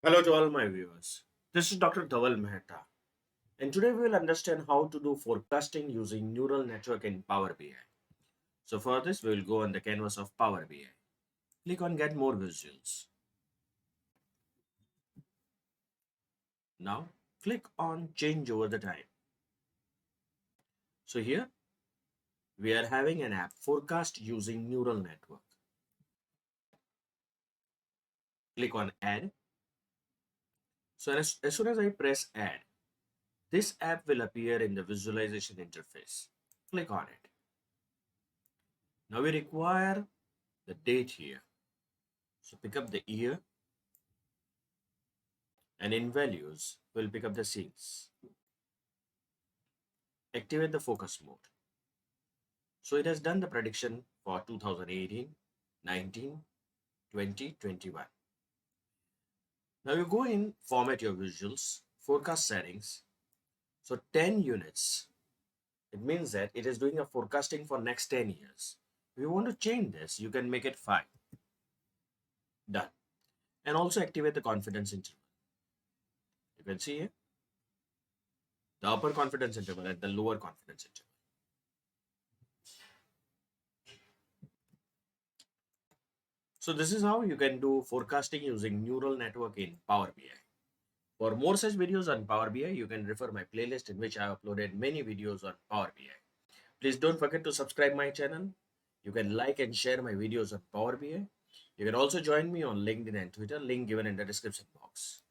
Hello to all my viewers. This is Dr. Dhaval Maheta, and today we will understand how to do forecasting using neural network in Power BI. So for this, we will go on the canvas of Power BI. Click on Get More Visuals. Now, click on Change over the time. So here, we are having an app forecast using neural network. Click on Add. So as soon as I press Add, this app will appear in the visualization interface. Click on it. Now we require the date here. So pick up the year, and in values, we'll pick up the scenes. Activate the focus mode. So it has done the prediction for 2018, 19, 20, 21. Now you go in, format your visuals, forecast settings. So 10 units. It means that it is doing a forecasting for next 10 years. If you want to change this, you can make it 5. Done. And also activate the confidence interval. You can see here the upper confidence interval and the lower confidence interval. So this is how you can do forecasting using neural network in Power BI. For more such videos on Power BI, you can refer my playlist in which I have uploaded many videos on Power BI. Please don't forget to subscribe my channel. You can like and share my videos on Power BI. You can also join me on LinkedIn and Twitter, link given in the description box.